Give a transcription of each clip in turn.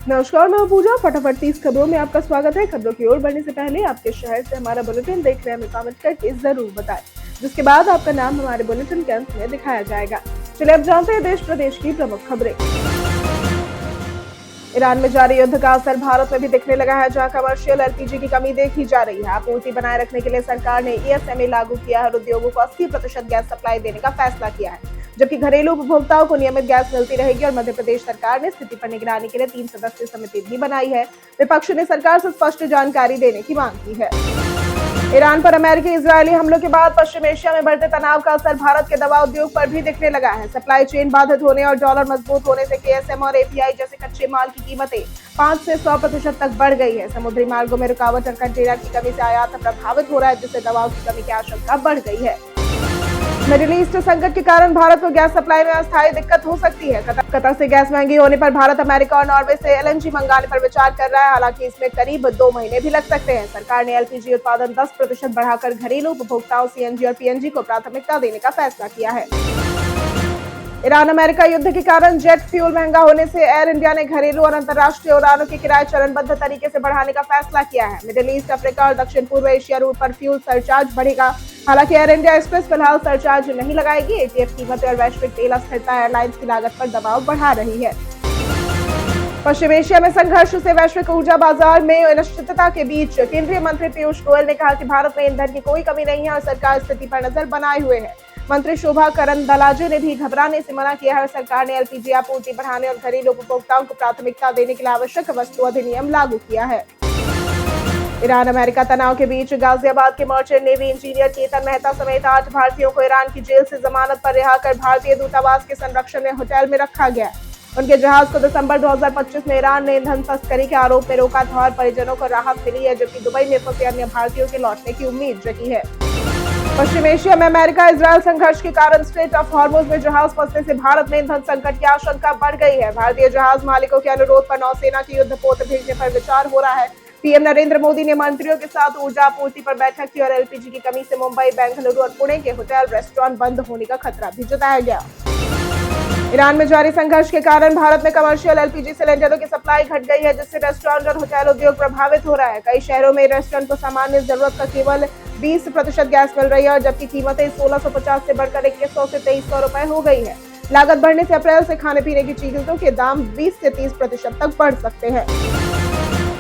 नमस्कार, मैं पूजा। फटाफट 30 खबरों में आपका स्वागत है। खबरों की ओर बढ़ने से पहले आपके शहर से हमारा बुलेटिन देख रहे हैं, हमें कमेंट करके जरूर बताएं, जिसके बाद आपका नाम हमारे बुलेटिन के अंत में दिखाया जाएगा। चलिए अब जानते हैं देश प्रदेश की प्रमुख खबरें। ईरान में जारी युद्ध का असर भारत में भी दिखने लगा है, जहां कमर्शियल एलपीजी की कमी देखी जा रही है। आपूर्ति बनाए रखने के लिए सरकार ने ईएसएमए लागू किया है और उद्योगों को 80% गैस सप्लाई देने का फैसला किया है, जबकि घरेलू उपभोक्ताओं को नियमित गैस मिलती रहेगी। और मध्य प्रदेश सरकार ने स्थिति पर निगरानी के लिए 3 सदस्यीय समिति भी बनाई है। विपक्ष ने सरकार से स्पष्ट जानकारी देने की मांग की है। ईरान पर अमेरिकी इजरायली हमलों के बाद पश्चिम एशिया में बढ़ते तनाव का असर भारत के दवा उद्योग पर भी दिखने लगा है। सप्लाई चेन बाधित होने और डॉलर मजबूत होने से केएसएम और एपीआई जैसे कच्चे माल की कीमतें 5 से 100% तक बढ़ गई है। समुद्री मार्गों में रुकावट और कंटेनर की कमी से आयात प्रभावित हो रहा है, जिससे दवाओं की कमी की आशंका बढ़ गई है। मिडिल ईस्ट संकट के कारण भारत को गैस सप्लाई में अस्थायी दिक्कत हो सकती है। कतर से गैस महंगी होने पर भारत अमेरिका और नॉर्वे से एलएनजी मंगाने पर विचार कर रहा है। हालांकि इसमें करीब 2 महीने भी लग सकते हैं। सरकार ने एलपीजी उत्पादन 10% बढ़ाकर घरेलू उपभोक्ताओं सीएनजी और पीएनजी को प्राथमिकता देने का फैसला किया है। ईरान अमेरिका युद्ध के कारण जेट फ्यूल महंगा होने से एयर इंडिया ने घरेलू और अंतर्राष्ट्रीय उड़ानों के किराए चरणबद्ध तरीके से बढ़ाने का फैसला किया है। मिडिल ईस्ट, अफ्रीका और दक्षिण पूर्व एशिया रूट पर फ्यूल सरचार्ज बढ़ेगा। हालांकि एयर इंडिया एक्सप्रेस फिलहाल सरचार्ज नहीं लगाएगी। एटीएफ कीमतें और वैश्विक तेल अस्थिरता एयरलाइंस की लागत पर दबाव बढ़ा रही है। पश्चिम एशिया में संघर्ष से वैश्विक ऊर्जा बाजार में अनिश्चितता के बीच केंद्रीय मंत्री पीयूष गोयल ने कहा कि भारत में ईंधन की कोई कमी नहीं है और सरकार स्थिति पर नजर बनाए हुए है। मंत्री शोभा करंदलाजे ने भी घबराने से मना किया है और सरकार ने एलपीजी आपूर्ति बढ़ाने और घरेलू उपभोक्ताओं को प्राथमिकता देने के लिए आवश्यक वस्तु अधिनियम लागू किया है। ईरान अमेरिका तनाव के बीच गाजियाबाद के merchant navy engineer Ketan Mehta समेत 8 भारतीयों को ईरान की जेल से जमानत पर रिहा कर भारतीय दूतावास के संरक्षण में होटल में रखा गया। उनके जहाज को दिसंबर 2025 में ईरान ने ईंधन तस्करी के आरोप में रोका था और परिजनों को राहत मिली है, जबकि दुबई में फंसे अन्य भारतीयों के लौटने की उम्मीद जगी है। पश्चिम एशिया में अमेरिका इजरायल संघर्ष के कारण स्ट्रेट ऑफ हॉर्मुज में जहाज फंसने से भारत में ईंधन संकट की आशंका बढ़ गई है। भारतीय जहाज मालिकों के अनुरोध पर नौसेना के युद्धपोत भेजने पर विचार हो रहा है। पीएम नरेंद्र मोदी ने मंत्रियों के साथ ऊर्जा आपूर्ति पर बैठक की और एलपीजी की कमी से मुंबई, बेंगलुरु और पुणे के होटल रेस्टोरेंट बंद होने का खतरा भी जताया गया। ईरान में जारी संघर्ष के कारण भारत में कमर्शियल एलपीजी सिलेंडरों की सप्लाई घट गई है, जिससे रेस्टोरेंट और होटल उद्योग प्रभावित हो रहा है। कई शहरों में रेस्टोरेंट को सामान्य जरूरत का केवल 20% गैस मिल रही है और जबकि कीमतें 1650 से बढ़कर 2100 से 2300 रुपए हो गई है। लागत बढ़ने से अप्रैल से खाने पीने की चीजों के दाम 20 से 30% तक बढ़ सकते हैं।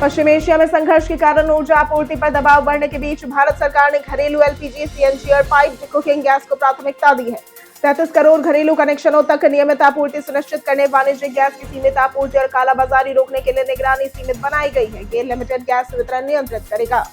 पश्चिम एशिया में संघर्ष के कारण ऊर्जा आपूर्ति पर दबाव बढ़ने के बीच भारत सरकार ने घरेलू एलपीजी, सीएनजी और पाइप्ड कुकिंग गैस को प्राथमिकता दी है। 33 करोड़ घरेलू कनेक्शनों तक नियमित आपूर्ति सुनिश्चित करने, वाणिज्यिक गैस की सीमित आपूर्ति और कालाबाजारी रोकने के लिए निगरानी सीमित बनाई गई है। गेल लिमिटेड गैस वितरण नियंत्रित करेगा।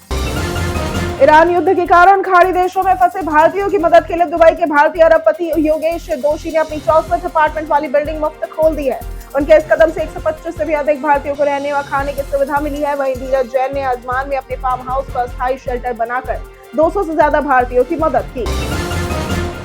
ईरान युद्ध के कारण खाड़ी देशों में फंसे भारतीयों की मदद के लिए दुबई के भारतीय अरबपति योगेश दोषी ने अपनी 64 अपार्टमेंट वाली बिल्डिंग मुफ्त खोल दी है। उनके इस कदम से 125 से भी अधिक भारतीयों को रहने व खाने की सुविधा मिली है। वहीं धीरज जैन ने अजमान में अपने फार्म हाउस पर अस्थायी शेल्टर बनाकर 200 से ज्यादा भारतीयों की मदद की।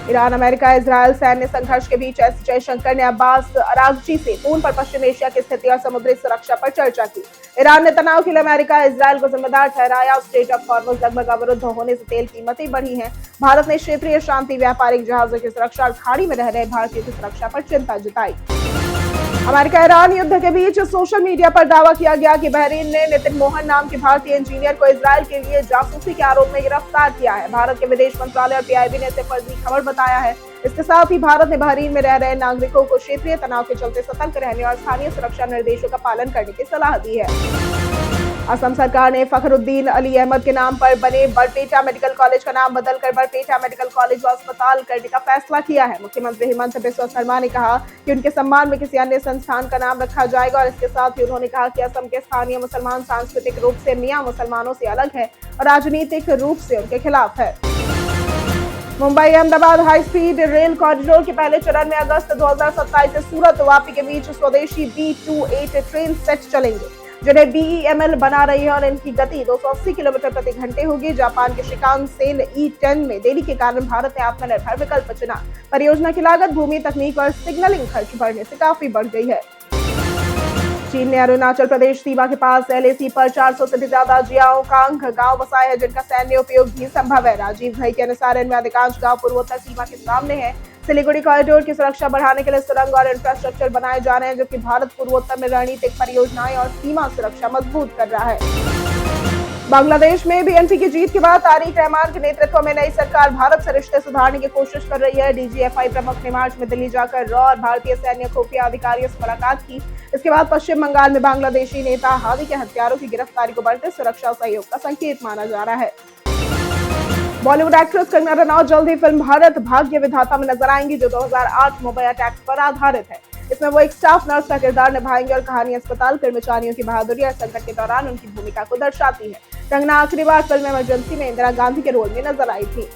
ईरान अमेरिका इजरायल सैन्य संघर्ष के बीच एस जयशंकर ने अब्बास अरागची से फोन पर पश्चिम एशिया की स्थिति और समुद्री सुरक्षा पर चर्चा की। ईरान ने तनाव के लिए अमेरिका इजरायल को जिम्मेदार ठहराया। स्ट्रेट ऑफ हॉर्मुज लगभग अवरुद्ध होने से तेल कीमतें बढ़ी हैं। भारत ने क्षेत्रीय शांति, व्यापारिक जहाजों की सुरक्षा और खाड़ी में रह रहे भारतीयों की सुरक्षा पर चिंता जताई। अमेरिका ईरान युद्ध के बीच सोशल मीडिया पर दावा किया गया कि बहरीन ने नितिन मोहन नाम के भारतीय इंजीनियर को इजरायल के लिए जासूसी के आरोप में गिरफ्तार किया है। भारत के विदेश मंत्रालय और पीआईबी ने इसे फर्जी खबर बताया है। इसके साथ ही भारत ने बहरीन में रह रहे नागरिकों को क्षेत्रीय तनाव के चलते सतर्क रहने और स्थानीय सुरक्षा निर्देशों का पालन करने की सलाह दी है। असम सरकार ने फखरुद्दीन अली अहमद के नाम पर बने बरपेटा मेडिकल कॉलेज का नाम बदलकर बरपेटा मेडिकल कॉलेज व अस्पताल करने का फैसला किया है। मुख्यमंत्री हेमंत बिस्वा शर्मा ने कहा कि उनके सम्मान में किसी अन्य संस्थान का नाम रखा जाएगा और इसके साथ ही उन्होंने कहा कि असम के स्थानीय मुसलमान सांस्कृतिक रूप से मियां मुसलमानों से अलग है और राजनीतिक रूप से उनके खिलाफ है। Mumbai Ahmedabad high speed rail corridor के पहले चरण में अगस्त 2027 से सूरत वापी के बीच स्वदेशी B28 ट्रेन सेट चलेंगे, जिन्हें BEML बना रही है और इनकी गति 280 किलोमीटर प्रति घंटे होगी। जापान के शिकानसेन E10 में देरी के कारण भारत ने आत्मनिर्भर विकल्प चुना। परियोजना की लागत, भूमि, तकनीक और सिग्नलिंग खर्च बढ़ने से काफी बढ़ गई है। चीन ने अरुणाचल प्रदेश सीमा के पास LAC पर 400 से भी ज्यादा जियाओकांग गांव बसाए हैं, जिनका सैन्य उपयोग भी संभव है। राजीव घई के अनुसार इनमें अधिकांश गांव पूर्वोत्तर सीमा के सामने हैं। सिलीगुड़ी कॉरिडोर की सुरक्षा बढ़ाने के लिए सुरंग और इंफ्रास्ट्रक्चर बनाए जा रहे हैं, जबकि भारत पूर्वोत्तर में रणनीतिक परियोजनाएं और सीमा सुरक्षा मजबूत कर रहा है। बांग्लादेश में बीएनपी की जीत के बाद तारिक रहमान के नेतृत्व में नई सरकार भारत से रिश्ते सुधारने की कोशिश कर रही है। डीजीएफआई प्रमुख ने मार्च में दिल्ली जाकर रॉ और भारतीय सैन्य खुफिया अधिकारियों से मुलाकात की। इसके बाद पश्चिम बंगाल में बांग्लादेशी नेता हादी के हत्यारों की गिरफ्तारी को बढ़ते सुरक्षा सहयोग का संकेत माना जा रहा है। बॉलीवुड एक्ट्रेस कंगना रनौत जल्द ही फिल्म भारत भाग्य विधाता में नजर आएंगी, जो 2008 मुंबई अटैक्स पर आधारित है। इसमें वो एक स्टाफ नर्स का किरदार निभाएंगे और कहानी अस्पताल कर्मचारियों की बहादुरी और संकट के दौरान उनकी भूमिका को दर्शाती है। कंगना आखिरी बार फिल्म इमरजेंसी में इंदिरा गांधी के रोल में नजर आई थी।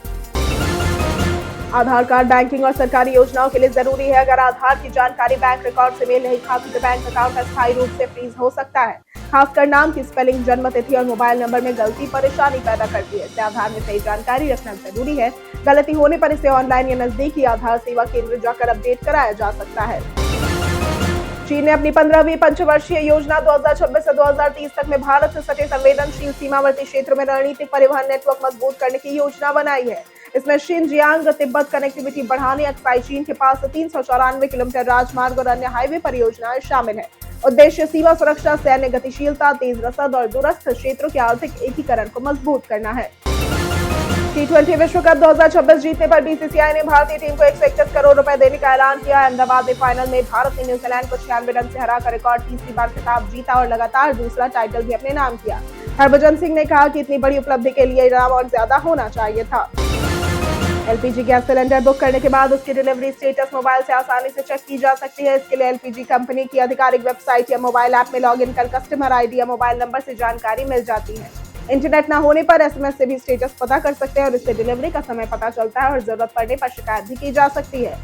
आधार कार्ड बैंकिंग और सरकारी योजनाओं के लिए जरूरी है। अगर आधार की जानकारी बैंक रिकॉर्ड से मेल नहीं खाती तो बैंक अकाउंट अस्थायी रूप से फ्रीज हो सकता है। खासकर नाम की स्पेलिंग, जन्म तिथि और मोबाइल नंबर में गलती परेशानी पैदा करती है। इसलिए आधार में सही जानकारी रखना जरूरी है। गलती होने पर इसे ऑनलाइन या नजदीकी आधार सेवा केंद्र जाकर अपडेट कराया जा सकता है। चीन ने अपनी 15वीं पंचवर्षीय योजना 2026 से 2030 तक में भारत से सटे संवेदनशील सीमावर्ती क्षेत्रों में रणनीतिक परिवहन नेटवर्क मजबूत करने की योजना बनाई है। इसमें शिनजियांग तिब्बत कनेक्टिविटी बढ़ाने, अक्साई चीन के पास 394 किलोमीटर राजमार्ग और अन्य हाईवे परियोजनाएं शामिल है। उद्देश्य सीमा सुरक्षा, सैन्य गतिशीलता, तेज रसद और दूरस्थ क्षेत्रों के आर्थिक एकीकरण को मजबूत करना है। T20 विश्व कप 2026 जीतने पर बीसीसीआई ने भारतीय टीम को 131 करोड़ रुपए देने का ऐलान किया। अहमदाबाद में फाइनल में भारत ने न्यूजीलैंड को 96 रन से हराकर रिकॉर्ड तीसरी बार खिताब जीता और लगातार दूसरा टाइटल भी अपने नाम किया। हरभजन सिंह ने कहा कि इतनी बड़ी उपलब्धि के लिए इनाम और ज्यादा होना चाहिए था। एलपीजी गैस सिलेंडर बुक करने के बाद उसकी डिलीवरी स्टेटस मोबाइल से आसानी से चेक की जा सकती है। इसके लिए एलपीजी कंपनी की आधिकारिक वेबसाइट या मोबाइल ऐप में लॉगिन कर कस्टमर आईडी या मोबाइल नंबर से जानकारी मिल जाती है। इंटरनेट न होने पर एसएमएस से भी स्टेटस पता कर सकते हैं और इससे डिलीवरी का समय पता चलता है और जरूरत पड़ने पर शिकायत भी की जा सकती है।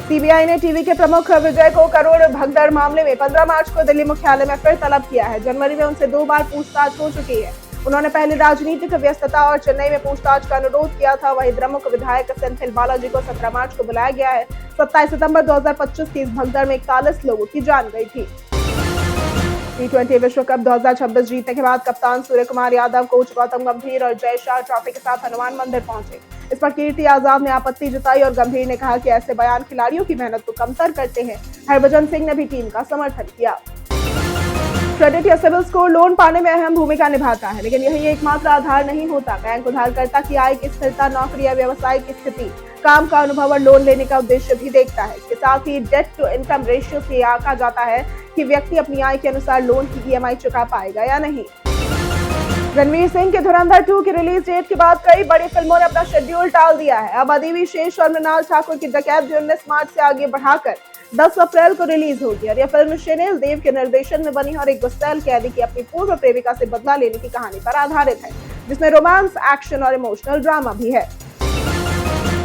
सीबीआई ने टीवी के प्रमुख विजय को करोड़ भगदड़ मामले में 15 मार्च को दिल्ली मुख्यालय में फिर तलब किया है। जनवरी में उनसे 2 बार पूछताछ हो चुकी है। उन्होंने पहले राजनीतिक व्यस्तता और चेन्नई में पूछताछ का अनुरोध किया था। वहीं द्रमुक विधायक सेंथिल बालाजी को 17 मार्च को बुलाया गया है। 27 सितंबर 2025 की इस भगदड़ में 41 लोगों की जान गई थी। T20 विश्व कप 2026 जीतने के बाद कप्तान सूर्य कुमार यादव, कोच गौतम गंभीर और जय शाह ट्रॉफी के साथ हनुमान मंदिर पहुंचे। इस पर कीर्ति आजाद ने आपत्ति जताई और गंभीर ने कहा कि ऐसे बयान खिलाड़ियों की मेहनत को कमतर करते हैं। हरभजन सिंह ने भी टीम का समर्थन किया। क्रेडिट या सिविल स्कोर लोन पाने में अहम भूमिका निभाता है, लेकिन यही एकमात्र आधार नहीं होता। बैंक उधारकर्ता की आय की स्थिरता, नौकरी या व्यवसाय की स्थिति, काम का अनुभव और लोन लेने का उद्देश्य भी देखता है। इसके साथ ही डेट टू इनकम रेशियो से आंका जाता है कि व्यक्ति अपनी आय के अनुसार लोन की ईएमआई चुका पाएगा या नहीं। रणवीर सिंह के धुरंधर 2 की रिलीज डेट के बाद कई बड़ी फिल्मों ने अपना शेड्यूल टाल दिया है। अब अधिविशेष और मृणाल ठाकुर की डकैत भी 19 मार्च से आगे बढ़ाकर 10 अप्रैल को रिलीज होगी और यह फिल्म शेनेल देव के निर्देशन में बनी और एक गुस्सैल कैदी की अपनी पूर्व प्रेमिका से बदला लेने की कहानी पर आधारित है, जिसमें रोमांस, एक्शन और इमोशनल ड्रामा भी है।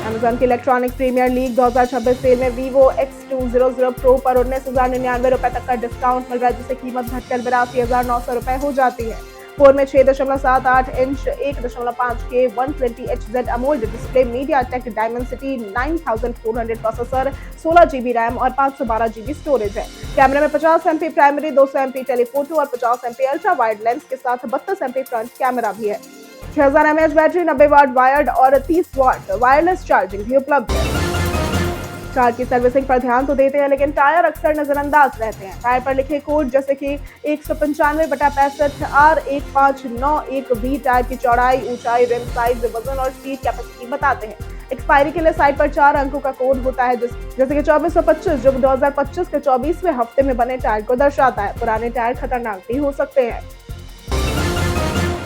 अमेजन की इलेक्ट्रॉनिक प्रीमियर लीग 2026 सेल में Vivo X200 Pro पर 19,099 रुपए तक का डिस्काउंट मिल रहा है, जिससे कीमत घटकर 82,900 रुपए हो जाती है। 4 में 6.78 inch 1.5K 120Hz AMOLED display, MediaTek Dimensity 9400 processor, 16 GB RAM और 512 GB स्टोरेज है। कैमरे में 50 MP प्राइमरी, 200 MP टेलीफोटो और 50 MP अल्ट्रा वाइड लेंस के साथ 32 MP फ्रंट कैमरा भी है। 6000 mAh बैटरी, 90 वाट वायर्ड और 30 वाट वायरलेस चार्जिंग भी उपलब्ध है। कार की सर्विसिंग पर ध्यान तो देते हैं, लेकिन टायर अक्सर नजरअंदाज रहते हैं। टायर पर लिखे कोड जैसे कि 195/65 R1591B टायर की चौड़ाई, ऊंचाई, रिम साइज, वजन और सीट कैपेसिटी बताते हैं। एक्सपायरी के लिए साइड पर 4 अंकों का कोड होता है, जैसे कि 2425, जो 2025 के 24वें हफ्ते में बने टायर को दर्शाता है। पुराने टायर खतरनाक भी हो सकते हैं।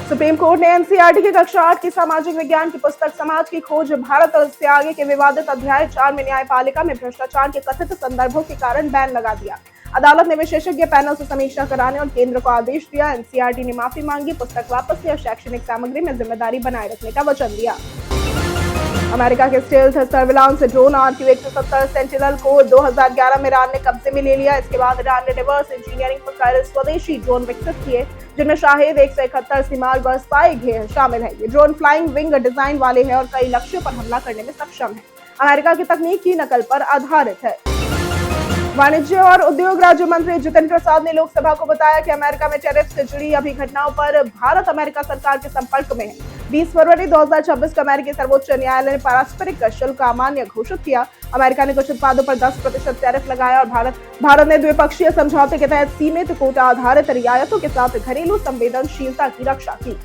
सुप्रीम कोर्ट ने एनसीईआरटी की कक्षा 8 की सामाजिक विज्ञान की पुस्तक समाज की खोज भारत और इससे आगे के विवादित अध्याय 4 में न्यायपालिका में भ्रष्टाचार के कथित संदर्भों के कारण बैन लगा दिया। अदालत ने विशेषज्ञ पैनल से समीक्षा कराने और केंद्र को आदेश दिया। एनसीईआरटी ने माफी मांगी, पुस्तक वापस ली और शैक्षणिक सामग्री में जिम्मेदारी बनाए रखने का वचन दिया। अमेरिका के stealth surveillance drone RQ-170 sentinel को 2011 में ईरान ने कब्जे में ले लिया। इसके बाद ईरान ने रिवर्स इंजीनियरिंग पर स्वदेशी ड्रोन विकसित किए, जिनमें शाहिद 171 सीमार्ग और स्पाई घेर शामिल है। ये ड्रोन फ्लाइंग विंग डिजाइन वाले हैं और कई लक्ष्यों पर हमला करने में सक्षम है। अमेरिका की तकनीक की नकल पर आधारित है। वाणिज्य और उद्योग राज्य मंत्री जितिन प्रसाद ने लोकसभा को बताया कि अमेरिका में टैरिफ से जुड़ी अभी घटनाओं पर भारत अमेरिका सरकार के संपर्क में है। 20 फरवरी 2026 को अमेरिकी सर्वोच्च न्यायालय ने पारस्परिक शुल्क अमान्य घोषित किया। अमेरिका ने कुछ उत्पादों पर 10% टैरिफ लगाया और भारत ने द्विपक्षीय समझौते के तहत सीमित कोटा आधारित रियायतों के साथ घरेलू संवेदनशीलता की रक्षा की।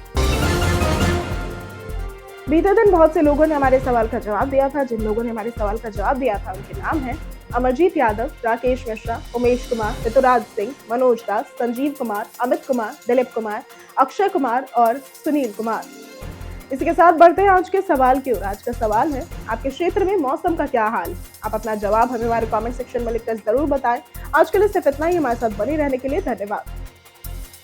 बीते दिन बहुत से लोगों ने हमारे सवाल का जवाब दिया था। जिन लोगों ने हमारे सवाल का जवाब दिया था उनके नाम हैं अमरजीत यादव, राकेश मिश्रा, उमेश कुमार, ऋतुराज सिंह, मनोज दास, संजीव कुमार, अमित कुमार, दिलीप कुमार, अक्षय कुमार और सुनील कुमार। इसी के साथ बढ़ते हैं आज के सवाल की ओर। आज का सवाल है, आपके क्षेत्र में मौसम का क्या हाल? आप अपना जवाब हमें हमारे कमेंट सेक्शन में लिखकर जरूर बताएं। आज के लिए सिर्फ इतना ही। हमारे साथ बने रहने के लिए धन्यवाद।